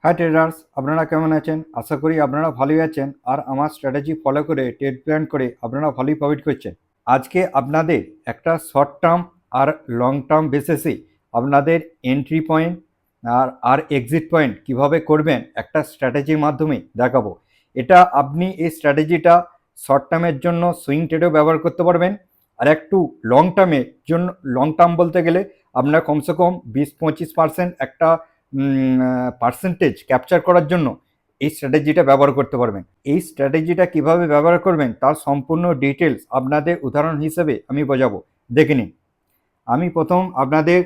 High traders, আপনারা কেমন আছেন? আশা করি আপনারা ভালোই আছেন আর আমার স্ট্র্যাটেজি ফলো করে ট্রেড প্ল্যান করে আপনারা ভালোই প্রফিট করছেন। আজকে আপনাদের একটা শর্ট টার্ম আর লং টার্ম বেসিসে আপনাদের এন্ট্রি পয়েন্ট আর এক্সিট পয়েন্ট কিভাবে করবেন একটা স্ট্র্যাটেজির মাধ্যমে দেখাবো। এটা আপনি এই স্ট্র্যাটেজিটা শর্ট টার্মের জন্য সুইং ট্রেডেও ব্যবহার করতে পারবেন, আর একটু লং টার্মের জন্য, লং টার্ম বলতে গেলে আপনার কমসে কম 20-25% একটা পার্সেন্টেজ ক্যাপচার করার জন্য এই স্ট্র্যাটেজিটা ব্যবহার করতে পারবেন। এই স্ট্র্যাটেজিটা কিভাবে ব্যবহার করবেন তার সম্পূর্ণ ডিটেলস আপনাদের উদাহরণ হিসেবে আমি বোঝাবো, দেখে নিন। আমি প্রথম আপনাদের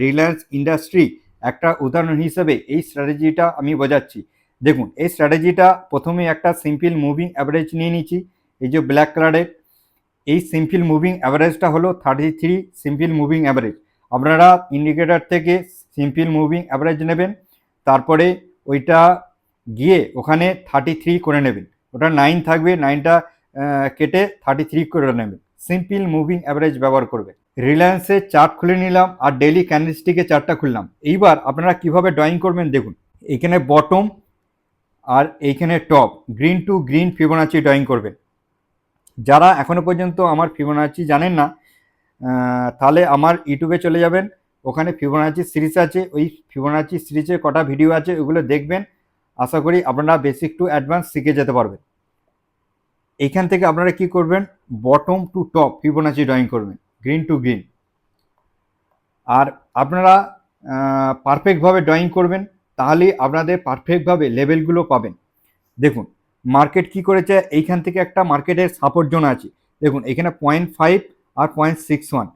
রিলায়েন্স ইন্ডাস্ট্রি একটা উদাহরণ হিসেবে এই স্ট্র্যাটেজিটা আমি বোঝাচ্ছি। দেখুন, এই স্ট্র্যাটেজিটা প্রথমে একটা সিম্পল মুভিং অ্যাভারেজ নিয়ে নিচ্ছি, এই যে ব্ল্যাক কালারের। এই সিম্পল মুভিং অ্যাভারেজটা হলো 33 সিম্পল মুভিং অ্যাভারেজ। আপনারা ইন্ডিকেটর থেকে সিম্পল মুভিং অ্যাভারেজ নেবেন, তারপরে ওইটা গিয়ে ওখানে 33 করে নেবেন। ওটা 9 থাকবে, 9টা কেটে 33 করে নেবেন। সিম্পল মুভিং অ্যাভারেজ ব্যবহার করবে। রিলায়েন্সের চার্ট খুলে নিলাম আর ডেইলি ক্যান্ডেলস্টিকের চার্টটা খুললাম। এইবার আপনারা কিভাবে ড্রয়িং করবেন দেখুন। এখানে বটম আর এইখানে top, green to green Fibonacci drawing করবেন। যারা এখনো পর্যন্ত আমার ফিবোনাচি জানেন না, তাহলে আমার ইউটিউবে চলে যাবেন, ওখানে ফিবোনাচি সিরিজ আছে, ওই ফিবোনাচি সিরিজের কটা ভিডিও আছে ওগুলো দেখবেন। আশা করি আপনারা বেসিক টু অ্যাডভান্স শিখে যেতে পারবেন। এইখান থেকে আপনারা কি করবেন, bottom to top Fibonacci drawing করবেন, গ্রিন টু গ্রিন। আর আপনারা পারফেক্টভাবে ড্রয়িং করবেন, তাহলে আপনাদের পারফেক্টভাবে লেভেলগুলো পাবেন। দেখুন মার্কেট কি করেছে, এইখান থেকে একটা মার্কেটের সাপোর্ট জোন আছে। দেখুন এখানে 0.5 আর 0.61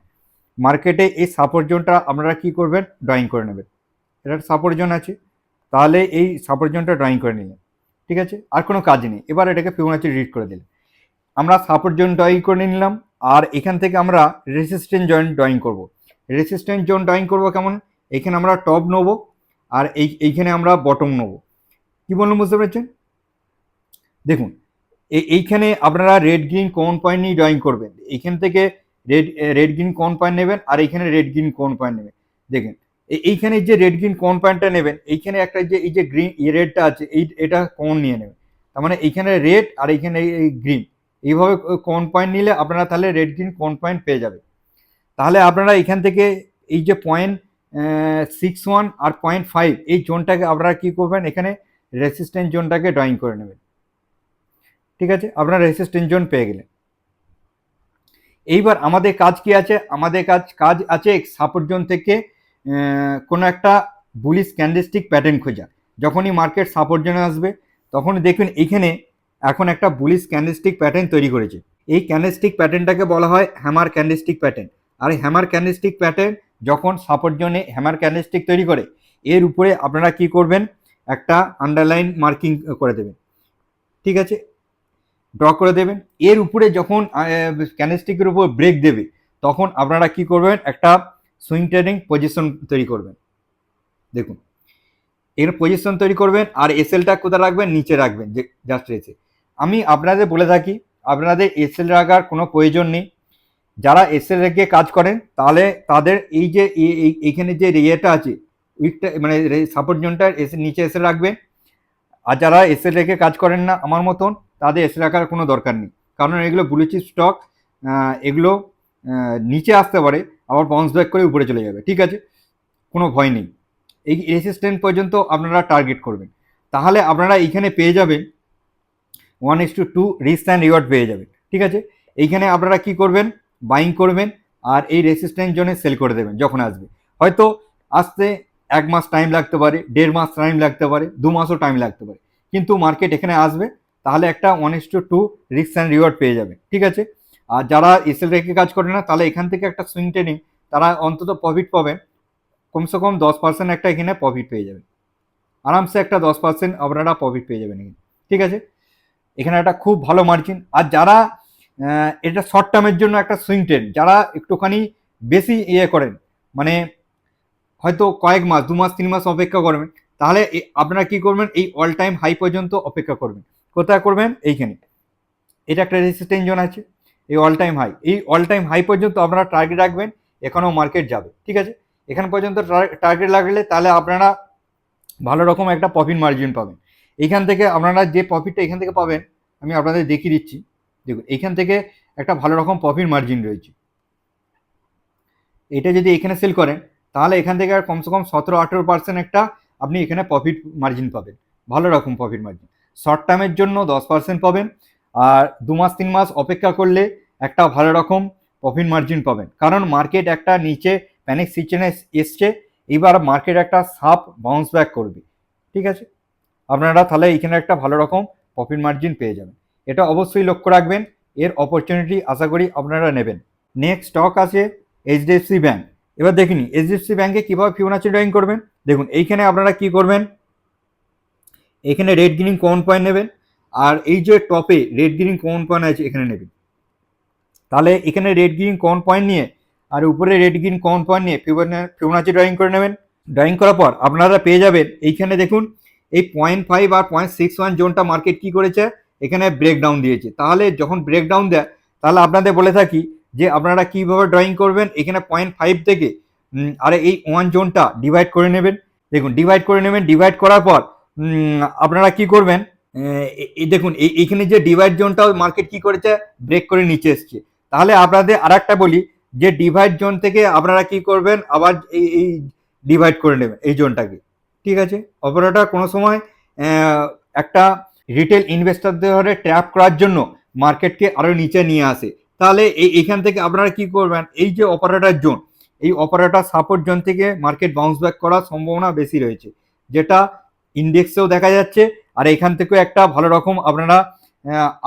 মার্কেটে এই সাপোর্ট জোনটা আপনারা কি করবেন, ড্রয়িং করে নেবেন। এটা সাপোর্ট জোন আছে, তাহলে এই সাপোর্ট জোনটা ড্রয়িং করে নিলেন, ঠিক আছে, আর কোনো কাজ নেই। এবার এটাকে ফিবোনাচি রিড করে দিলেন। আমরা সাপোর্ট জোন ড্রয়িং করে নিলাম, আর এখান থেকে আমরা রেসিস্ট্যান্ট জোন ড্রয়িং করব। রেসিস্ট্যান্ট জোন ড্রয়িং করব কেমন, এখানে আমরা টপ নেবো আর এইখানে আমরা বটম নেবো। কি বললাম বুঝতে পেরেছেন? দেখুন এইখানে আপনারা রেড গ্রিন কোন পয়েন্ট নিয়ে ড্রয়িং করবেন। এইখান থেকে রেড গ্রিন কোন পয়েন্ট নেবেন আর এইখানে রেড গ্রিন কোন পয়েন্ট নেবেন। দেখেন এইখানে যে রেড গ্রিন কোন পয়েন্টটা নেবেন, এইখানে একটা যে এই যে গ্রিন রেডটা আছে, এটা কোন নিয়ে নেবেন। তার মানে এইখানে রেড আর এইখানে এই গ্রিন, এইভাবে কোন পয়েন্ট নিলে আপনারা তাহলে রেড গ্রিন কোন পয়েন্ট পেয়ে যাবে। তাহলে আপনারা এখান থেকে এই যে 0.61 আর 0.5 এই জোনটাকে আপনারা কি করবেন, এখানে রেসিস্ট্যান্ট জোনটাকে ড্রয়িং করে নেবেন, ঠিক আছে। আপনারা রেসিস্ট্যান্ট জোন পেয়ে গেলেন। এইবার আমাদের কাজ কি আছে, আমাদের কাজ আছে সাপোর্ট জোন থেকে কোনো একটা বুলিশ ক্যান্ডেলস্টিক প্যাটার্ন খোঁজা। যখনই মার্কেট সাপোর্ট জোনে আসবে তখন দেখবেন এইখানে এখন একটা বুলিশ ক্যান্ডেলস্টিক প্যাটার্ন তৈরি করেছে। এই ক্যান্ডেলস্টিক প্যাটার্নটাকে বলা হয় হ্যামার ক্যান্ডেলস্টিক প্যাটার্ন। আর এই হ্যামার ক্যান্ডেলস্টিক প্যাটার্ন যখন সাপোর্ট জোনে হ্যামার ক্যান্ডেলস্টিক তৈরি করে, এর উপরে আপনারা কি করবেন, একটা আন্ডারলাইন মার্কিং করে দেবেন, ঠিক আছে, ড্র করে দেবেন। এর উপরে যখন ক্যান্ডেলস্টিকের উপর ব্রেক দেবে তখন আপনারা কি করবেন, একটা সুইং ট্রেডিং পজিশন তৈরি করবেন। দেখুন এর পজিশন তৈরি করবেন আর এসএলটা কোথায় রাখবেন, নিচে রাখবেন, যে জাস্ট এসে। আমি আপনাদের বলে থাকি আপনাদের এসএল রাখার কোনো প্রয়োজন নেই। যারা এসএল রেখে কাজ করেন তাহলে তাদের এই যে এইখানে যে ইয়েটা আছে, উইকটা মানে সাপোর্ট জোনটা এসে নিচে এসে রাখবেন। আর যারা এসএল রেখে কাজ করেন না আমার মতন, তাদের এসে রাখার কোনো দরকার নেই, কারণ এগুলো ব্লু চিপ স্টক, এগুলো নিচে আসতে পারে আবার বাউন্স ব্যাক করে উপরে চলে যাবে, ঠিক আছে, কোনো ভয় নেই। এই রেসিস্ট্যান্ট পর্যন্ত আপনারা টার্গেট করবেন, তাহলে আপনারা এইখানে পেয়ে যাবেন 1:2 রিস্ক অ্যান্ড রিওয়ার্ড পেয়ে যাবেন, ঠিক আছে। এইখানে আপনারা কি করবেন, বাইং করবেন আর এই রেসিস্ট্যান্ট জোনে সেল করে দেবেন যখন আসবে। হয়তো আসতে 1 মাস টাইম লাগতে পারে, 1.5 মাস টাইম লাগতে পারে, 2 মাসও টাইম লাগতে পারে, কিন্তু মার্কেট এখানে আসবে, তাহলে একটা 1:2 রিস্ক অ্যান্ড রিওয়ার্ড পেয়ে যাবে, ঠিক আছে। আর যারা এসএল রেখে কাজ করে না, তাহলে এখান থেকে একটা সুইং ট্রেডিং তারা অন্তত প্রফিট পাবেন, কমসে কম 10% একটা এখানে প্রফিট পেয়ে যাবেন, আরামসে একটা 10% আপনারা প্রফিট পেয়ে যাবেন এখানে, ঠিক আছে। এখানে একটা খুব ভালো মার্জিন। আর যারা এটা শর্ট টার্মের জন্য একটা সুইং ট্রেড, যারা একটুখানি বেশি ইয়ে করেন, মানে হয়তো কয়েক মাস, 2 মাস 3 মাস অপেক্ষা করবেন, তাহলে আপনারা কি করবেন, এই অল টাইম হাই পর্যন্ত অপেক্ষা করবেন। কোথায় করবেন, এইখানে এটা একটা রেজিস্ট্যান্স জোন আছে, এই অল টাইম হাই, এই অল টাইম হাই পর্যন্ত আপনারা টার্গেট রাখবেন, এখানেও মার্কেট যাবে, ঠিক আছে। এখান পর্যন্ত টার্গেট লাগলে তাহলে আপনারা ভালো রকম একটা প্রফিট মার্জিন পাবেন। এইখান থেকে আপনারা যে প্রফিটটা এখান থেকে পাবেন আমি আপনাদের দেখিয়ে দিচ্ছি। দেখুন এইখান থেকে একটা ভালো রকম প্রফিট মার্জিন রয়েছে। এটা যদি এখানে সেল করেন তাহলে এখান থেকে আর কমসে কম 17-18% একটা আপনি এখানে প্রফিট মার্জিন পাবেন, ভালো রকম প্রফিট মার্জিন। শর্ট টার্মের জন্য 10% পাবেন, আর 2 মাস 3 মাস অপেক্ষা করলে একটা ভালো রকম প্রফিট মার্জিন পাবেন, কারণ মার্কেট একটা নিচে প্যানিক সিচুয়েশনে এসছে, এবার মার্কেট একটা সাপ বাউন্স ব্যাক করবে। ঠিক আছে, আপনারা তাহলে এখানে একটা ভালো রকম প্রফিট মার্জিন পেয়ে যাবেন। এটা অবশ্যই লক্ষ্য রাখবেন, এর অপরচুনিটি আশা করি আপনারা নেবেন। নেক্সট স্টক আছে এইচডিএফসি ব্যাংক। এবার দেখিনি এইচডিএফসি ব্যাংকে কীভাবে ফিবোনাচি ড্রয়িং করবেন। দেখুন এইখানে আপনারা কি করবেন, এখানে রেড গ্রিন কমন পয়েন্ট নেবেন, আর এই যে টপে রেড গ্রিন কমন পয়েন্ট আছে এখানে নেবেন। তাহলে এখানে রেড গ্রিন কমন পয়েন্ট নিয়ে আর উপরে রেড গ্রিন কমন পয়েন্ট নিয়ে ফিবোনাচি ড্রয়িং করে নেবেন। ড্রয়িং করার পর আপনারা পেয়ে যাবেন এইখানে দেখুন এই 0.5 আর 0.61 জোনটা মার্কেট কি করেছে, এখানে ব্রেকডাউন দিয়েছে। তাহলে যখন ব্রেকডাউন দেয় তাহলে আপনাদের বলে থাকি যে আপনারা কীভাবে ড্রয়িং করবেন, এখানে 0.5 থেকে আর এই 1 জোনটা ডিভাইড করে নেবেন। দেখুন ডিভাইড করে নেবেন, ডিভাইড করার পর আপনারা কি করবেন, দেখুন এইখানে যে ডিভাইড জোনটা মার্কেট কি করেছে, ব্রেক করে নিচে এসছে। তাহলে আপনাদের আর একটা বলি যে ডিভাইড জোন থেকে আপনারা কি করবেন, আবার এই ডিভাইড করে নেবেন এই জোনটাকে। ঠিক আছে, অপারেটর কোনো সময় একটা রিটেল ইনভেস্টরদের ট্র্যাপ করার জন্য মার্কেটকে আরও নিচে নিয়ে আসে। তাহলে এইখান থেকে আপনারা কি করবেন, এই যে অপারেটর জোন, এই অপারেটর সাপোর্ট জোন থেকে মার্কেট বাউন্স ব্যাক করার সম্ভাবনা বেশি রয়েছে, যেটা ইন্ডেক্সেও দেখা যাচ্ছে। আর এখান থেকেও একটা ভালো রকম আপনারা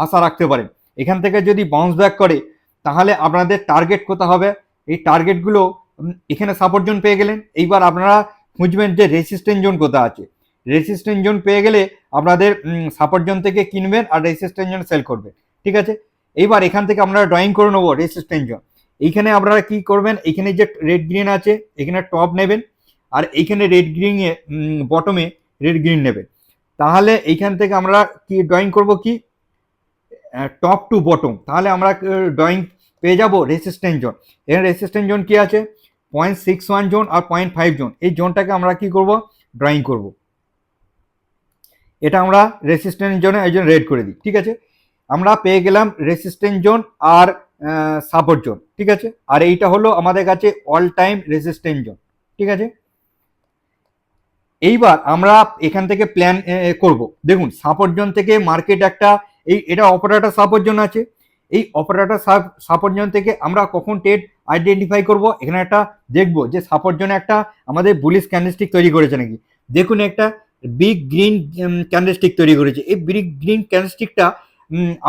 আশা রাখতে পারেন। এখান থেকে যদি বাউন্স ব্যাক করে তাহলে আপনাদের টার্গেট কোথা হবে, এই টার্গেটগুলো এখানে সাপোর্ট জোন পেয়ে গেলেন। এইবার আপনারা খুঁজবেন যে রেসিস্ট্যান্ট জোন কোথা আছে, রেসিস্ট্যান্ট জোন পেয়ে গেলে আপনাদের সাপোর্ট জোন থেকে কিনবেন আর রেসিস্ট্যান্ট জোন সেল করবেন। ঠিক আছে, এইবার এখান থেকে আপনারা ড্রয়িং করে নেবো রেসিস্ট্যান্ট জোন। এইখানে আপনারা কি করবেন, এখানে যে রেড গ্রিন আছে এখানে টপ নেবেন, আর এইখানে রেড গ্রিনে বটমে রেড গ্রিন নেবেন। তাহলে এইখান থেকে আমরা কি ড্রয়িং করব, কি টপ টু বটম, তাহলে আমরা ড্রয়িং পেয়ে যাব রেসিস্ট্যান্ট জোন। এখানে রেসিস্ট্যান্ট জোন কি আছে, 0.61 জোন আর 0.5 জোন, এই জোনটাকে আমরা কি করব, ড্রয়িং করব। এটা আমরা রেসিস্ট্যান্ট জোনে এই জন্য রেড করে দিই। ঠিক আছে, আমরা পেয়ে গেলাম রেসিস্ট্যান্ট জোন আর সাপোর্ট জোন। ঠিক আছে, আর এইটা হলো আমাদের কাছে অল টাইম রেসিস্ট্যান্ট জোন। ঠিক আছে, এইবার আমরা এখান থেকে প্ল্যান করব। দেখুন সাপোর্ট জোন থেকে মার্কেট একটা এটা অপারেটর সাপোর্ট জোন আছে, এই অপারেটর সাপোর্ট জোন থেকে আমরা কখন ট্রেড আইডেন্টিফাই করব, এখানে একটা দেখবো যে সাপোর্ট জোনে একটা আমাদের বুলিশ ক্যান্ডেলস্টিক তৈরি করেছে নাকি। দেখুন একটা বিগ গ্রিন ক্যান্ডেলস্টিক তৈরি করেছে। এই বিগ গ্রিন ক্যান্ডেলস্টিকটা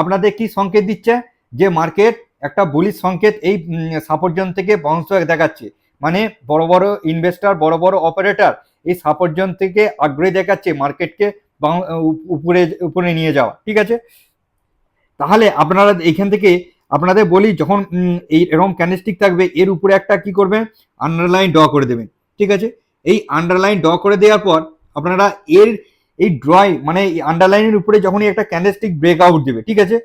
আপনাদের কি সংকেত দিচ্ছে, যে মার্কেট একটা বুলিশ সংকেত এই সাপোর্ট জোন থেকে বাউন্স ব্যাক দেখাচ্ছে। মানে বড় বড় ইনভেস্টর, বড় বড় অপারেটর এই সাপোর্ট জোন থেকে আগ্রহী দেখাচ্ছে মার্কেটকে উপরে উপরে নিয়ে যাওয়া। ঠিক আছে, তাহলে আপনারা এইখান থেকে আপনাদের বলি যখন এই এরকম ক্যান্ডেলস্টিক থাকবে এর উপরে একটা কি করবেন, আন্ডারলাইন ড্র করে দেবেন। ঠিক আছে, এই আন্ডারলাইন ড্র করে দেওয়ার পর আপনারা এর এই ড্রয় মানে এই আন্ডারলাইনের উপরে যখনই একটা ক্যান্ডেলস্টিক ব্রেকআউট দেবে, ঠিক আছে,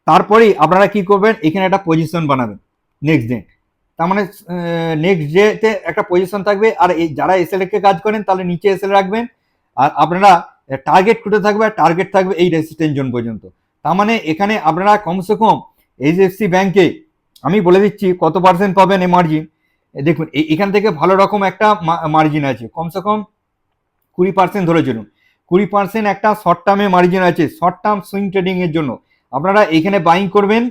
তারপরেই আপনারা কি করবেন, এখানে একটা পজিশন বানাবেন নেক্সট ডে। তার মানে নেক্সট ডেতে একটা পজিশন থাকবে, আর এই যারা এসএলকে কাজ করেন তাহলে নিচে এসএল রাখবেন, আর আপনারা টার্গেট কোথায় থাকবে, টার্গেট থাকবে এই রেসিস্ট্যান্ট জোন পর্যন্ত। তার মানে এখানে আপনারা কমসে কম এইচডিএফসি ব্যাংকে আমি বলে দিচ্ছি কত পার্সেন্ট পাবেন এই মার্জিন। দেখুন এখান থেকে ভালো রকম একটা মার্জিন আছে, কমসে কম 20% ধরে চলুন। 20% একটা শর্ট টার্মে মার্জিন আছে, শর্ট টার্ম সুইং ট্রেডিং এর জন্য। আপনারা এখানে বাইং করবেন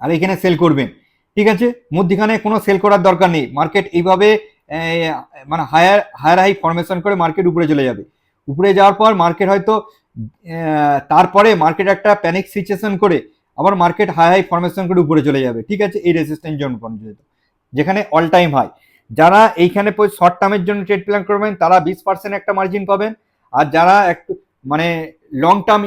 আর এখানে সেল করবেন। ঠিক আছে, মধ্যখানে কোনো সেল করার দরকার নেই। মার্কেট এইভাবে মানে হায়ার হাই ফরমেশন করে মার্কেট উপরে চলে যাবে। উপরে যাওয়ার পর মার্কেট হয়তো তারপরে মার্কেট একটা প্যানিক সিচুয়েশন করে আবার মার্কেট হাই ফরমেশন করে উপরে চলে যাবে। ঠিক আছে, এই রেজিস্ট্যান্স জোন পর্যন্ত যেখানে অল টাইম হাই। যারা এইখানে শর্ট টার্মের জন্য ট্রেড প্ল্যান করবেন তারা 20% একটা মার্জিন পাবেন, আর যারা একটু মানে লং টার্ম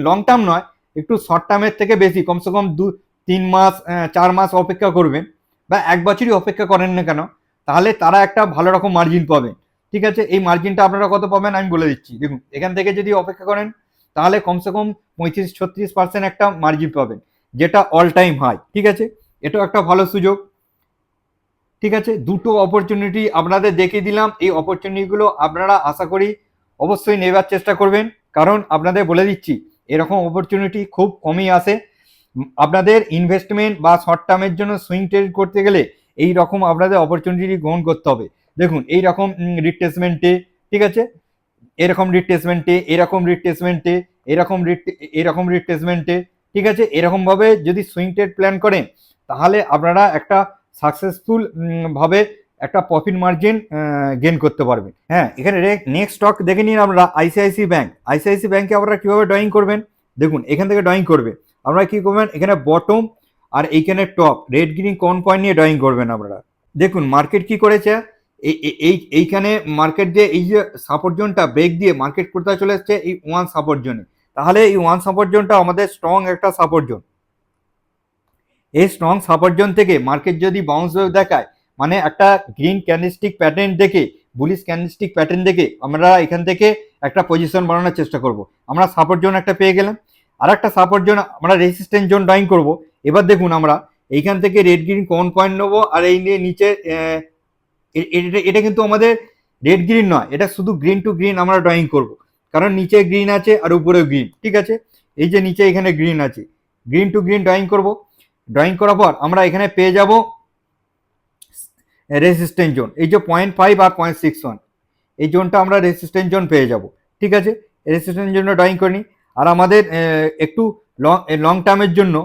লং টার্ম নয়, একটু শর্ট টার্মের থেকে বেশি কমসে কম 2-3 মাস 4 মাস অপেক্ষা করবেন, বা 1 বছরই অপেক্ষা করেন না কেন, তাহলে তারা একটা ভালো রকম মার্জিন পাবেন। ঠিক আছে, এই মার্জিনটা আপনারা কত পাবেন আমি বলে দিচ্ছি। দেখুন এখান থেকে যদি অপেক্ষা করেন তাহলে কমসে কম 35-36% একটা মার্জিন পাবেন, যেটা অল টাইম হাই। ঠিক আছে, এটাও একটা ভালো সুযোগ। ঠিক আছে, দুটো অপরচুনিটি আপনাদের দেখিয়ে দিলাম। এই অপরচুনিটিগুলো আপনারা আশা করি অবশ্যই নেবার চেষ্টা করবেন, কারণ আপনাদের বলে দিচ্ছি এরকম অপরচুনিটি খুব কমই আসে। আপনাদের ইনভেস্টমেন্ট বা শর্ট টার্মের জন্য সুইং ট্রেড করতে গেলে এই রকম আপনাদের অপরচুনিটি গ্রহণ করতে হবে। দেখুন এই রকম রিট্রেসমেন্টে, ঠিক আছে, এরকম রিট্রেসমেন্টে, এরকম রিট্রেসমেন্টে, এরকম রিট্রেসমেন্টে, ঠিক আছে, এরকম ভাবে যদি সুইং ট্রেড প্ল্যান করেন তাহলে আপনারা একটা সাকসেসফুল ভাবে একটা প্রফিট মার্জিন গেইন করতে পারবেন। হ্যাঁ, এখানে নেক্সট স্টক দেখে নিন আমরা আইসিআইসি ব্যাংক। আইসিআইসি ব্যাংকে আপনারা কিভাবে ড্রয়িং করবেন, দেখুন এখান থেকে ড্রয়িং করবে। আপনারা কি করবেন, এখানে বটম আর এইখানে টপ রেড গ্রিন কোন পয়েন্ট নিয়ে ড্রয়িং করবেন আপনারা। দেখুন মার্কেট কি করেছে, এইখানে মার্কেট যে এই যে সাপোর্ট জোনটা ব্রেক দিয়ে মার্কেট কোথায় চলে এসছে, এই ওয়ান সাপোর্ট জোনে। তাহলে এই ওয়ান সাপোর্ট জোনটা আমাদের স্ট্রং একটা সাপোর্ট জোন। এই স্ট্রং সাপোর্ট জোন থেকে মার্কেট যদি বাউন্স ওয়েভ দেখায়, মানে একটা গ্রিন ক্যান্ডেলস্টিক প্যাটার্ন দেখে, বুলিশ ক্যান্ডেলস্টিক প্যাটার্ন দেখে আমরা এখান থেকে একটা পজিশন বানানোর চেষ্টা করব। আমরা সাপোর্ট জোন একটা পেয়ে গেলাম, আর একটা সাপোর্ট জোন আমরা রেজিস্ট্যান্স জোন ড্রয়িং করব। এবার দেখুন আমরা এইখান থেকে রেড গ্রিন কোন পয়েন্ট নেবো, আর এই নিয়ে নিচে এটা কিন্তু আমাদের রেড গ্রিন নয়, এটা শুধু গ্রিন টু গ্রিন আমরা ড্রয়িং করব, কারণ নিচে গ্রিন আছে আর উপরেও গ্রিন। ঠিক আছে, এই যে নিচে এখানে গ্রিন আছে, গ্রিন টু গ্রিন ড্রয়িং করব। ড্রয়িং করার পর আমরা এখানে পেয়ে যাব রেজিস্ট্যান্স জোন, এই যে 0.5 আর 0.61, এই জোনটা আমরা রেজিস্ট্যান্স জোন পেয়ে যাব। ঠিক আছে, রেজিস্ট্যান্স জোন ড্রয়িং করে নিই। আর আমাদের একটু লং টার্মের জন্য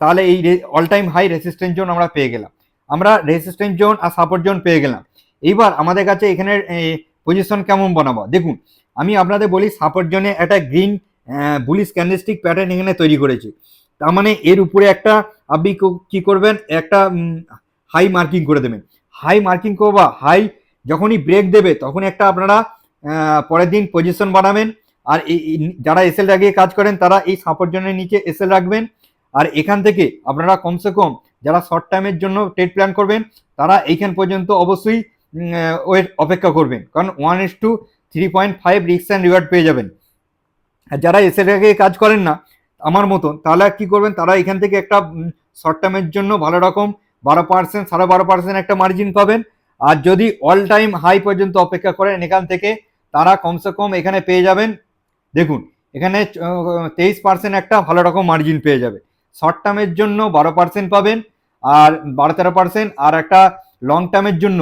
তাহলে এই all time high resistance zone আমরা পেয়ে গেলাম। আমরা রেজিস্ট্যান্স জোন আর সাপোর্ট জোন পেয়ে গেলাম। এইবার আমাদের কাছে এখানে পজিশন কেমন বানাবো, দেখুন আমি আপনাদের বলি সাপোর্ট জোনে একটা গ্রিন বুলিশ ক্যান্ডেলস্টিক প্যাটার্ন এখানে তৈরি করেছি। তার মানে এর উপরে একটা আপনি কি করবেন, একটা হাই মার্কিং করে দেবেন। হাই মার্কিং করবা, হাই যখনই ব্রেক দেবে তখন একটা আপনারা পরের দিন পজিশন বানাবেন। আর যারা এসএল লাগিয়ে কাজ করেন তারা এই সাপোর্ট জোনের নিচে এসএল রাখবেন। আর এখান থেকে আপনারা কমসে কম যারা শর্ট টাইমের জন্য ট্রেড প্ল্যান করবেন তারা এইখান পর্যন্ত অবশ্যই ওয়েট অপেক্ষা করবেন, কারণ 1:3.5 রিস্ক অ্যান্ড রিওয়ার্ড পেয়ে যাবেন। আর যারা এসএল লাগিয়ে কাজ করেন না আমার মতন, তাহলে কি করবেন, তারা এখান থেকে একটা শর্ট টার্মের জন্য ভালো রকম 12%, 12.5% একটা মার্জিন পাবেন। আর যদি অল টাইম হাই পর্যন্ত অপেক্ষা করেন এখান থেকে, তারা কমসে কম এখানে পেয়ে যাবেন, দেখুন এখানে 23% একটা ভালো রকম মার্জিন পেয়ে যাবে। শর্ট টার্মের জন্য 12% পাবেন, আর 12-13%, আর একটা লং টার্মের জন্য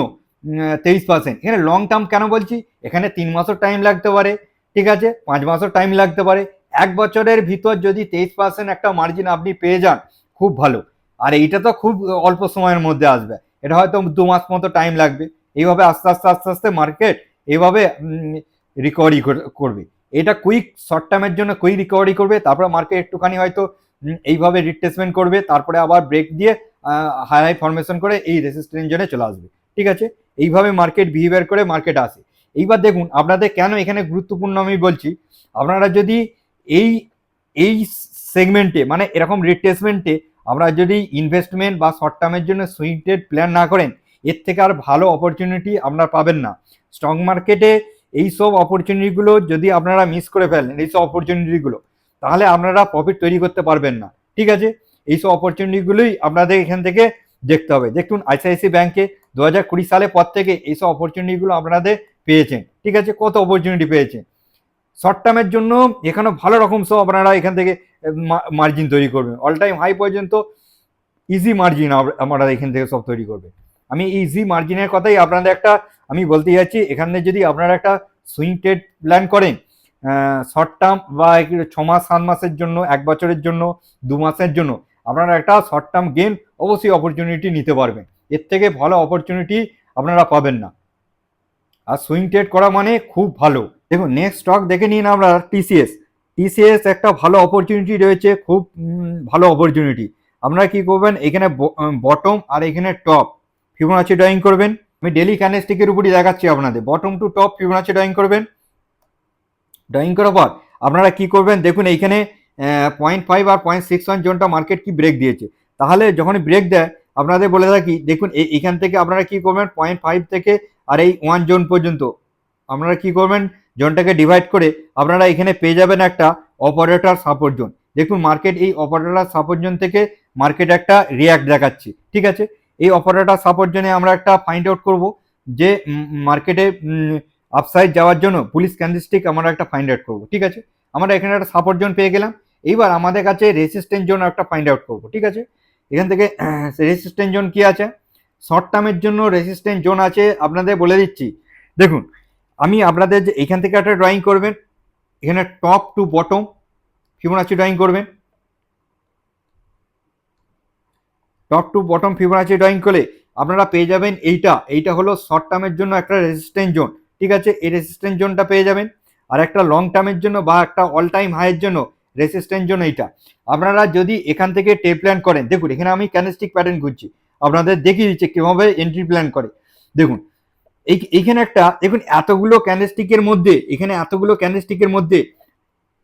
23%। এখানে লং টার্ম কেন বলছি, এখানে 3 মাসও টাইম লাগতে পারে, ঠিক আছে, 5 মাসও টাইম লাগতে পারে। 1 বছরের ভিতর যদি 23% একটা মার্জিন আপনি পেয়ে যান, খুব ভালো। আর এইটা তো খুব অল্প সময়ের মধ্যে আসবে, এটা হয়তো 2 মাস মতো টাইম লাগবে। এইভাবে আস্তে আস্তে আস্তে আস্তে মার্কেট এইভাবে রিকভারি করবে। এটা কুইক শর্ট টার্মের জন্য কুইক রিকভারি করবে, তারপরে মার্কেট একটুখানি হয়তো এইভাবে রিট্রেসমেন্ট করবে, তারপরে আবার ব্রেক দিয়ে হাই হাই ফরমেশন করে এই রেজিস্ট্যান্স জোনে চলে আসবে। ঠিক আছে, এইভাবে মার্কেট বিহেভিয়ার করে মার্কেট আসে। এইবার দেখুন আপনাদের কেন এখানে গুরুত্বপূর্ণ আমি বলছি, আপনারা যদি এই এই সেগমেন্টে মানে এরকম রিট্রেসমেন্টে আপনারা যদি ইনভেস্টমেন্ট বা শর্ট টার্মের জন্য সুইং ট্রেড প্ল্যান না করেন, এর থেকে আর ভালো অপরচুনিটি আপনারা পাবেন না। স্টক মার্কেটে এইসব অপরচুনিটিগুলো যদি আপনারা মিস করে ফেলেন, এইসব অপরচুনিটিগুলো, তাহলে আপনারা প্রফিট তৈরি করতে পারবেন না। ঠিক আছে, এইসব অপরচুনিটিগুলোই আপনাদের এখান থেকে দেখতে হবে। দেখুন আইসিআইসি ব্যাংকে 2020 সালের পর থেকে এইসব অপরচুনিটিগুলো আপনাদের পেয়েছেন। ঠিক আছে, কত অপরচুনিটি পেয়েছেন শর্ট টার্মের জন্য, এখানে ভালো রকম সব আপনারা এখান থেকে মার্জিন তৈরি করবেন। অল টাইম হাই পর্যন্ত ইজি মার্জিন আমরা এখান থেকে সব তৈরি করবে। আমি ইজি মার্জিনের কথাই আপনাদের একটা আমি বলতে যাচ্ছি। এখানে যদি আপনারা একটা সুইং ট্রেড প্ল্যান করেন শর্ট টার্ম বা 6 মাস 7 মাসের জন্য, 1 বছরের জন্য, 2 মাসের জন্য, আপনারা একটা শর্ট টার্ম গেইন অবশ্যই অপরচুনিটি নিতে পারবেন। এর থেকে ভালো অপরচুনিটি আপনারা পাবেন না। আর সুইং ট্রেড করা মানে খুব ভালো। দেখুন নেক্সট স্টক দেখে নিন আমরা টিসিএস। টিসিএস একটা ভালো অপরচুনিটি রয়েছে, খুব ভালো অপরচুনিটি। আপনারা কি করবেন, এখানে বটম আর এখানে টপ ফিবোনাচি ড্রয়িং করবেন। আমি ডেলি ক্যান্ডেলস্টিকের উপরই দেখাচ্ছি আপনাদের, bottom to top Fibonacci drawing করবেন। ড্রয়িং করার পর আপনারা কি করবেন, দেখুন এইখানে 0.5 আর 0.61 জোনটা মার্কেট কি ব্রেক দিয়েছে। তাহলে যখনই ব্রেক দেয় আপনাদের বলে থাকি, দেখুন এইখান থেকে আপনারা কি করবেন, 0.5 থেকে আর এই 1 জোন পর্যন্ত আপনারা কি করবেন, জোনটাকে ডিভাইড করে আপনারা এখানে পেয়ে যাবেন একটা অপারেটর সাপোর্ট জোন। দেখুন মার্কেট এই অপারেটর সাপোর্ট জোন থেকে মার্কেট একটা রিয়াক্ট দেখাচ্ছে। ঠিক আছে, এই অপারেটর সাপোর্ট জোনে আমরা একটা ফাইন্ড আউট করব যে মার্কেটে আপসাইড যাওয়ার জন্য পুলিশ ক্যান্ডেলস্টিক আমরা একটা ফাইন্ড আউট করব। ঠিক আছে, আমরা এখানে একটা সাপোর্ট জোন পেয়ে গেলাম। এইবার আমাদের কাছে রেসিস্ট্যান্স জোন একটা ফাইন্ড আউট করব। ঠিক আছে, এখান থেকে রেসিস্ট্যান্স জোন কি আছে, শর্ট টার্মের জন্য রেসিস্ট্যান্স জোন আছে আপনাদের বলে দিচ্ছি। দেখুন, আমি আপনাদের যে এখান থেকে একটা ড্রয়িং করবেন, এখানে top to bottom Fibonacci drawing করবেন। Top to bottom Fibonacci drawing করে আপনারা পেয়ে যাবেন এইটা হলো শর্ট টার্মের জন্য একটা রেজিস্ট্যান্স জোন। ঠিক আছে, এই রেজিস্ট্যান্স জোনটা পেয়ে যাবেন। আর একটা লং টার্মের জন্য বা একটা অল টাইম হাইয়ের জন্য রেজিস্ট্যান্স জোন এইটা। আপনারা যদি এখান থেকে টে প্ল্যান করেন, দেখুন এখানে আমি ক্যান্ডেলস্টিক প্যাটার্ন খুঁজছি, আপনাদের দেখিয়ে দিচ্ছি কিভাবে এন্ট্রি প্ল্যান করে। দেখুন এইখানে একটা দেখুন এতগুলো ক্যান্ডেলস্টিকের মধ্যে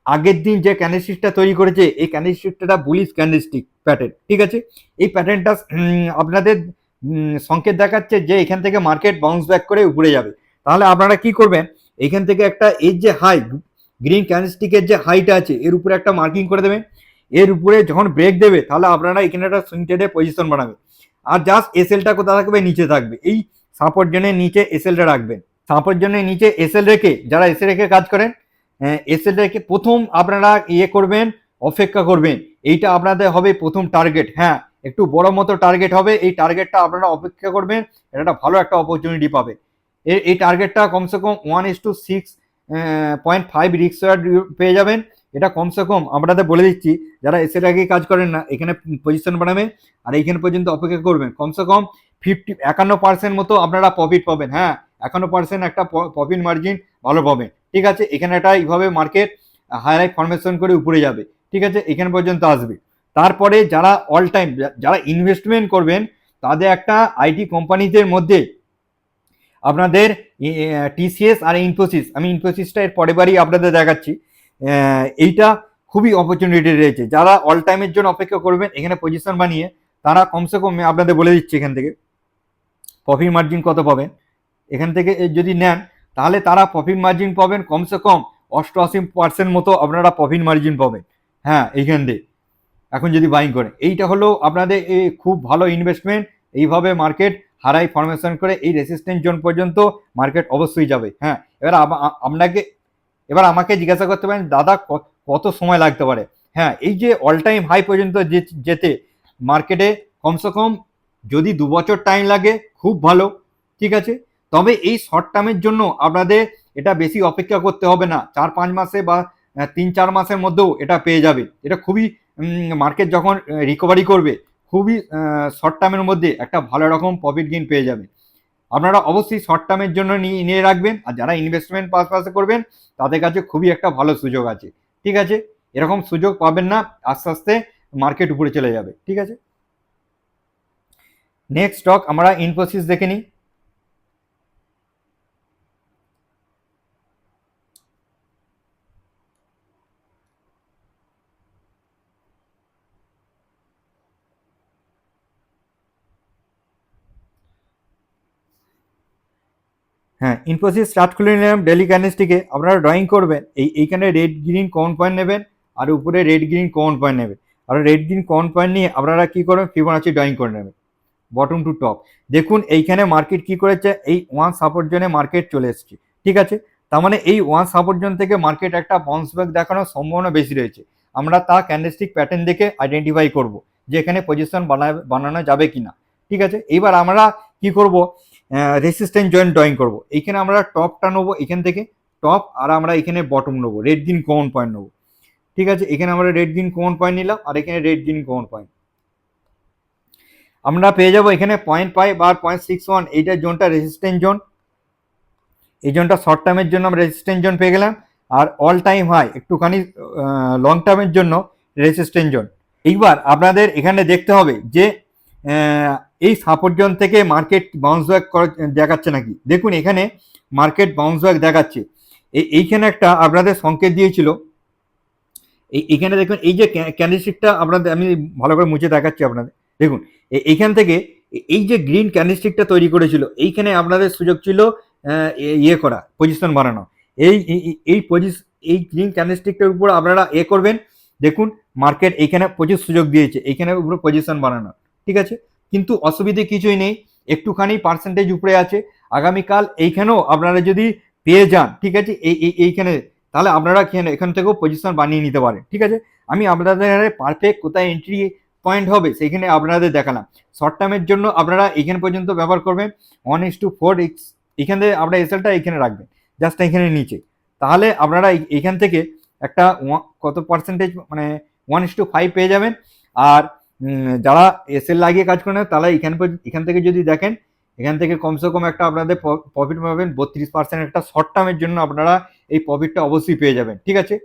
আগের দিন যে ক্যান্ডেলস্টিকটা তৈরি করেছে এই ক্যান্ডেলস্টিকটা বুলিশ ক্যান্ডেলস্টিক প্যাটার্ন। ঠিক আছে, এই প্যাটার্নটা আপনাদের সংকেত দেখাচ্ছে যে এখান থেকে মার্কেট বাউন্স ব্যাক করে উপরে যাবে। তাহলে আপনারা কি করবেন, এখান থেকে একটা এর যে হাই গ্রিন ক্যান্ডেলস্টিকের যে হাইটা আছে এর উপরে একটা মার্কিং করে দেবেন। এর উপরে যখন ব্রেক দেবে তাহলে আপনারা এখানে একটা সুইং ট্রেডে পজিশন বানাবে। আর জাস্ট এসএলটা কোথায় থাকবে, নিচে থাকবে, এই সাপোর্ট জোনের নিচে এসএলটা রাখবেন। সাপোর্ট জোনের নিচে এসএল রেখে যারা এসএল রেখে কাজ করেন, এসএলটাকে প্রথম আপনারা করবেন, অপেক্ষা করবেন। এইটা আপনাদের হবে প্রথম টার্গেট। হ্যাঁ, একটু বড় মতো টার্গেট হবে, এই টার্গেটটা আপনারা অপেক্ষা করবেন, এটা একটা ভালো একটা অপরচুনিটি পাবে। এই টার্গেটটা কমসে কম 1:6.5 রিস্ক পেয়ে যাবেন। এটা কমসে কম আপনাদের বলে দিচ্ছি, যারা এসএল আগে কাজ করেন না এখানে পজিশন বানাবেন আর এইখানে পর্যন্ত অপেক্ষা করবেন। কমসে কম 51% মতো আপনারা প্রফিট পাবেন। হ্যাঁ, 51% একটা প্রফিট মার্জিন ভালো পাবেন। ঠিক আছে, এখানে একটা এইভাবে মার্কেট হাইলাইট ফরমেশন করে উপরে যাবে। ঠিক আছে, এখানে পর্যন্ত আসবে। তারপরে যারা অল টাইম যারা ইনভেস্টমেন্ট করবেন তাদের একটা আইটি কোম্পানিদের মধ্যে আপনাদের টিসিএস আর ইনফোসিস, আমি ইনফোসিসটা এর পরের বারই আপনাদের দেখাচ্ছি। এইটা খুবই অপরচুনিটি রয়েছে। যারা অল টাইমের জন্য অপেক্ষা করবেন এখানে পজিশন বানিয়ে তারা কমসে কম আপনাদের বলে দিচ্ছি এখান থেকে প্রফিট মার্জিন কত পাবেন। এখান থেকে যদি নেন তাহলে তারা প্রফিট মার্জিন পাবেন কমসে কম 88% মতো আপনারা প্রফিট মার্জিন পাবেন। হ্যাঁ, এইখান দিয়ে এখন যদি বাইং করেন, এইটা হলো আপনাদের খুব ভালো ইনভেস্টমেন্ট। এইভাবে মার্কেট হারাই ফরমেশন করে এই রেসিস্ট্যান্স জোন পর্যন্ত মার্কেট অবশ্যই যাবে। হ্যাঁ, এবার আমাকে জিজ্ঞাসা করতে পারেন দাদা কত সময় লাগতে পারে। হ্যাঁ, এই যে অল টাইম হাই পর্যন্ত যেতে মার্কেটে কমসে কম যদি 2 বছর টাইম লাগে খুব ভালো। ঠিক আছে, তবে এই শর্ট টার্মের জন্য আপনাদের এটা বেশি অপেক্ষা করতে হবে না, 4-5 মাসে বা 3-4 মাসের মধ্যেও এটা পেয়ে যাবে। এটা খুবই মার্কেট যখন রিকভারি করবে খুবই শর্ট টার্মের মধ্যে একটা ভালো রকম প্রফিট গেইন পেয়ে যাবে। আপনারা অবশ্যই শর্ট টার্মের জন্য নিয়ে রাখবেন। আর যারা ইনভেস্টমেন্ট পারপাসে করবেন তাদের কাছে খুবই একটা ভালো সুযোগ আছে। ঠিক আছে, এরকম সুযোগ পাবেন না, আস্তে আস্তে মার্কেট উপরে চলে যাবে। ঠিক আছে, নেক্সট স্টক আমরা ইনফোসিস দেখে নিই। হ্যাঁ, ইনফোসিস স্টার্ট খুলে নিলাম। ডেলি ক্যান্ডেলস্টিকে আপনারা ড্রয়িং করবেন, এইখানে রেড গ্রিন কমন পয়েন্ট নেবেন আর উপরে রেড গ্রিন কমন পয়েন্ট নেবেন। আর রেড গ্রিন কমন পয়েন্ট নিয়ে আপনারা কি করবেন, ফিবোনাচি ড্রয়িং করে নেবেন বটম টু টপ। দেখুন এইখানে মার্কেট কি করেছে, এই ওয়ান সাপোর্ট জোনে মার্কেট চলে এসছে। ঠিক আছে, তার মানে এই ওয়ান সাপোর্ট জোন থেকে মার্কেট একটা বাউন্স ব্যাক দেখানোর সম্ভাবনা বেশি রয়েছে। আমরা তা ক্যান্ডেলস্টিক প্যাটার্ন দেখে আইডেন্টিফাই করব যে এখানে পজিশন বানানো যাবে কিনা। ঠিক আছে, এইবার আমরা কি করব, রেসিস্ট্যান্স জয়েন্ট ড্রয়িং করব। এইখানে আমরা টপটা নেবো, এখান থেকে টপ, আর আমরা এখানে বটম নেবো, রেড গ্রিন কমন পয়েন্ট নেবো। ঠিক আছে, এখানে আমরা রেড গ্রিন কমন পয়েন্ট নিলাম আর এখানে রেড গ্রিন কমন পয়েন্ট আমরা পেয়ে যাবো এখানে 0.5 বা 0.61, এইটা জোনটা রেজিস্ট্যান্স জোন। এই জোনটা শর্ট টার্মের জন্য আমরা রেজিস্ট্যান্স জোন পেয়ে গেলাম। আর অল টাইম হাই একটুখানি লং টার্মের জন্য রেজিস্ট্যান্স জোন। এইবার আপনাদের এখানে দেখতে হবে যে এই সাপোর্ট জোন থেকে মার্কেট বাউন্স ব্যাক দেখাচ্ছে নাকি। দেখুন এখানে মার্কেট বাউন্স ব্যাক দেখাচ্ছে। এইখানে একটা আপনাদের সংকেত দিয়েছিল, এইখানে দেখুন এই যে ক্যান্ডেলস্টিকটা আপনাদের আমি ভালো করে মুছে দেখাচ্ছি আপনাদের। দেখুন এইখান থেকে এই যে গ্রিন ক্যান্ডেলস্টিকটা তৈরি করেছিল, এইখানে আপনাদের সুযোগ ছিল করা, পজিশন বানানো। এই গ্রিন ক্যান্ডেলস্টিকটার উপর আপনারা করবেন। দেখুন মার্কেট এইখানে প্রচুর সুযোগ দিয়েছে এইখানে উপরে পজিশন বানানো। ঠিক আছে, কিন্তু অসুবিধে কিছুই নেই, একটুখানি পার্সেন্টেজ উপরে আছে। আগামীকাল এইখানেও আপনারা যদি পেয়ে যান, ঠিক আছে, এইখানে, তাহলে আপনারা এখান থেকেও পজিশন বানিয়ে নিতে পারেন, ঠিক আছে। আমি আপনাদের পারফেক্ট কোথায় এন্ট্রি পয়েন্ট হবে সেইখানে আপনাদের দেখালাম। শর্ট টার্মের জন্য আপনারা এইখানে পর্যন্ত ব্যবহার করবেন 1:4, এখান থেকে আপনারা এসএলটা এইখানে রাখবেন, জাস্ট এইখানে নিচে। তাহলে আপনারা এইখান থেকে একটা কত পার্সেন্টেজ, মানে 1:5 পেয়ে যাবেন। আর যারা এসএল লাগিয়ে কাজ করেন তাহলে এখান থেকে যদি দেখেন, এখান থেকে কমসে কম একটা আপনাদের প্রফিট পাবেন 32%। একটা শর্ট টার্মের জন্য আপনারা এই প্রফিটটা অবশ্যই পেয়ে যাবেন, ঠিক আছে।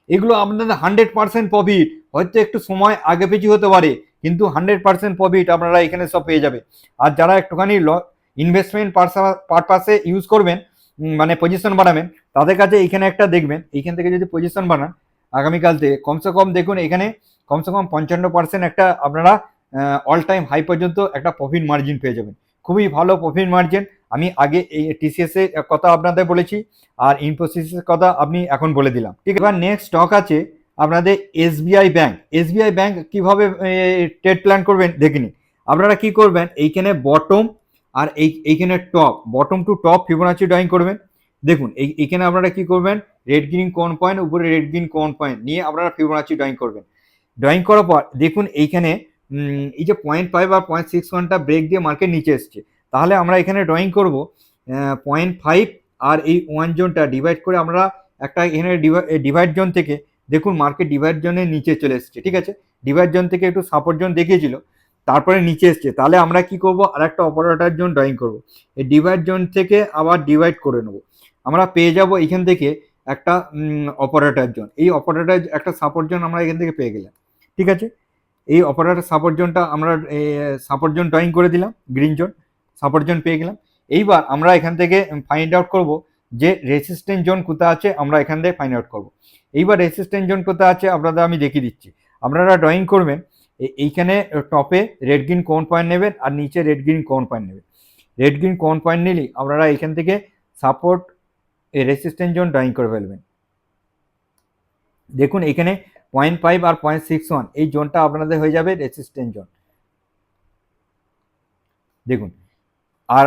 এগুলো আপনাদের 100% প্রফিট, হয়তো একটু সময় আগে পিছু হতে পারে, কিন্তু 100% প্রফিট আপনারা এখানে সব পেয়ে যাবে। আর যারা একটুখানি ইনভেস্টমেন্ট পারপাসে ইউজ করবেন, মানে পজিশন বানাবেন, তাদের কাছে এইখানে একটা দেখবেন, এইখান থেকে যদি পজিশন বানান আগামীকাল থেকে, কমসে কম দেখুন এখানে কমসে কম 55% একটা আপনারা অল টাইম হাই পর্যন্ত একটা প্রফিট মার্জিন পেয়ে যাবেন। খুবই ভালো প্রফিট মার্জিন। আমি আগে এই টিসিএস এর কথা আপনাদের বলেছি, আর ইনফোসিসের কথা আমি এখন বলে দিলাম, ঠিক আছে। এবার নেক্সট স্টক আছে আপনাদের এসবিআই ব্যাংক। এসবিআই ব্যাংক কিভাবে ট্রেড প্ল্যান করবেন দেখে নিন। আপনারা কি করবেন, এইখানে বটম আর এইখানে top, bottom to top Fibonacci drawing করবেন। দেখুন এইখানে আপনারা কি করবেন, রেড গ্রিন কোন পয়েন্ট, উপরে রেড গ্রিন কোন পয়েন্ট নিয়ে আপনারা ফিবোনাচি ড্রয়িং করবেন। ড্রয়িং করার পর দেখুন এইখানে এই যে 0.5 আর 0.61টা ব্রেক দিয়ে মার্কেট নিচে এসছে, তাহলে আমরা এখানে ড্রয়িং করব 0.5 আর এই 1 জোনটা ডিভাইড করে আমরা একটা এখানে ডিভাইড জোন থেকে দেখুন মার্কেট ডিভাইড জোনের নিচে চলে এসছে, ঠিক আছে। ডিভাইড জোন থেকে একটু সাপোর্ট জোন দেখিয়েছিল, তারপরে নিচে এসছে, তাহলে আমরা কি করব, আর একটা অপারেটর জোন ড্রয়িং করব। এই ডিভাইড জোন থেকে আবার ডিভাইড করে নেব, আমরা পেয়ে যাব এখান থেকে একটা অপারেটর জোন। এই অপারেটর একটা সাপোর্ট জোন আমরা এখান থেকে পেয়ে গেলাম, ঠিক আছে। এই অপারেটর সাপোর্ট জোনটা আমরা সাপোর্ট জোন ড্রয়িং করে দিলাম, গ্রিন জোন সাপোর্ট জোন পেয়ে গেলাম। এইবার আমরা এখান থেকে ফাইন্ড আউট করব যে রেসিস্ট্যান্ট জোন কোথায় আছে, আমরা এখান থেকে ফাইন্ড আউট করব। এইবার রেসিস্ট্যান্ট জোন কোথায় আছে আপনাদের আমি দেখিয়ে দিচ্ছি। আপনারা ড্রয়িং করবেন, এইখানে টপে রেড গ্রিন কোন পয়েন্ট নেবেন আর নিচে রেড গ্রিন কোন পয়েন্ট নেবেন। রেড গ্রিন কোন পয়েন্ট নিলেই আপনারা এখান থেকে সাপোর্ট রেসিস্ট্যান্ট জোন ড্রয়িং করে ফেলবেন। দেখুন এখানে 0.5 আর 0.61 এই জোনটা আপনাদের হয়ে যাবে রেসিস্ট্যান্ট জোন, দেখুন। আর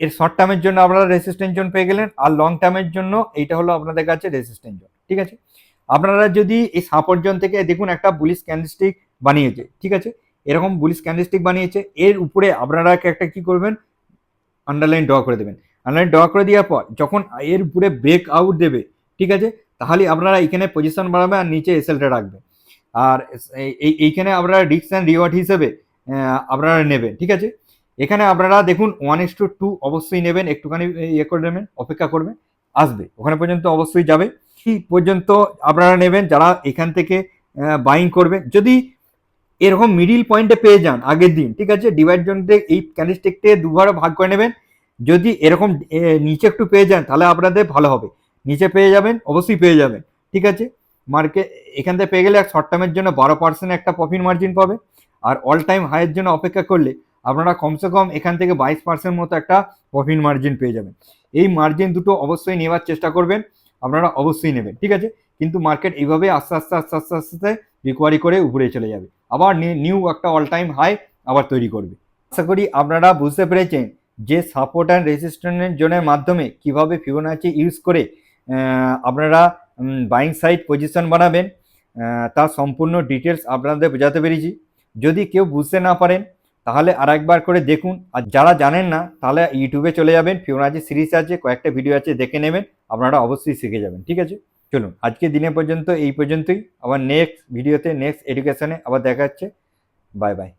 এর শর্ট টার্মের জন্য আপনারা রেসিস্ট্যান্ট জোন পেয়ে গেলেন, আর লং টার্মের জন্য এইটা হলো আপনাদের কাছে রেসিস্ট্যান্ট জোন, ঠিক আছে। আপনারা যদি এই সাপোর্ট জোন থেকে দেখুন একটা বুলিশ ক্যান্ডেলস্টিক বানিয়েছে, ঠিক আছে, এরকম বুলিশ ক্যান্ডেলস্টিক বানিয়েছে, এর উপরে আপনারা একটা কি করবেন, আন্ডারলাইন ড্র করে দেবেন। আন্ডারলাইন ড্র করে দেওয়ার পর যখন এর উপরে ব্রেক আউট দেবে, ঠিক আছে, তাহলে আপনারা এইখানে পজিশন বাড়াবেন আর নিচে এসএলটা রাখবেন। আর এইখানে আপনারা রিস্ক অ্যান্ড রিওয়ার্ড হিসেবে আপনারা নেবেন, ঠিক আছে। এখানে আপনারা দেখুন 1:2 অবশ্যই নেবেন, একটুখানি ইয়ে করে নেবেন, অপেক্ষা করবেন, আসবে ওখানে পর্যন্ত অবশ্যই যাবে, কি পর্যন্ত আপনারা নেবেন যারা এখান থেকে বাইং করবেন। যদি এরকম মিডিল পয়েন্টে পেয়ে যান আগের দিন, ঠিক আছে, ডিভাইড জোনতে এই ক্যান্ডেলস্টিককে দুবার ভাগ করে নেবেন। যদি এরকম নিচে একটু পেয়ে যান তাহলে আপনাদের ভালো হবে, নিচে পেয়ে যাবেন, অবশ্যই পেয়ে যাবেন, ঠিক আছে। মার্কেট এখান থেকে পেয়ে গেলে শর্ট টার্মের জন্য 12% একটা প্রফিট মার্জিন পাবে। আর অল টাইম হাইয়ের জন্য অপেক্ষা করলে আপনারা কমসে কম এখান থেকে 22% মতো একটা প্রফিট মার্জিন পেয়ে যাবেন। এই মার্জিন দুটো অবশ্যই নেওয়ার চেষ্টা করবেন, আপনারা অবশ্যই নেবেন, ঠিক আছে। কিন্তু মার্কেট এইভাবে আস্তে আস্তে আস্তে আস্তে আস্তে রিকভারি করে উপরে চলে যাবে, আবার নিউ একটা অল টাইম হাই আবার তৈরি করবে। আশা করি আপনারা বুঝতে পেরেছেন যে সাপোর্ট অ্যান্ড রেজিস্ট্যান্স জোনের মাধ্যমে কিভাবে ফিবোনাচি ইউজ করে আপনারা বাইং সাইড পজিশন বানাবেন, তার সম্পূর্ণ ডিটেলস আপনাদের বোঝাতে পেরেছি। যদি কেউ বুঝতে না পারেন তাহলে আরেকবার করে দেখুন, আর যারা জানেন না তাহলে ইউটিউবে চলে যাবেন, ফিবোনাচি সিরিজ আছে, কয়েকটা ভিডিও আছে, দেখে নেবেন, আপনারা অবশ্যই শিখে যাবেন, ঠিক আছে। চলুন আজকে দিনে পর্যন্ত এই পর্যন্তই, আবার নেক্সট ভিডিওতে নেক্সট এডুকেশনে আবার দেখা হচ্ছে। Bye bye.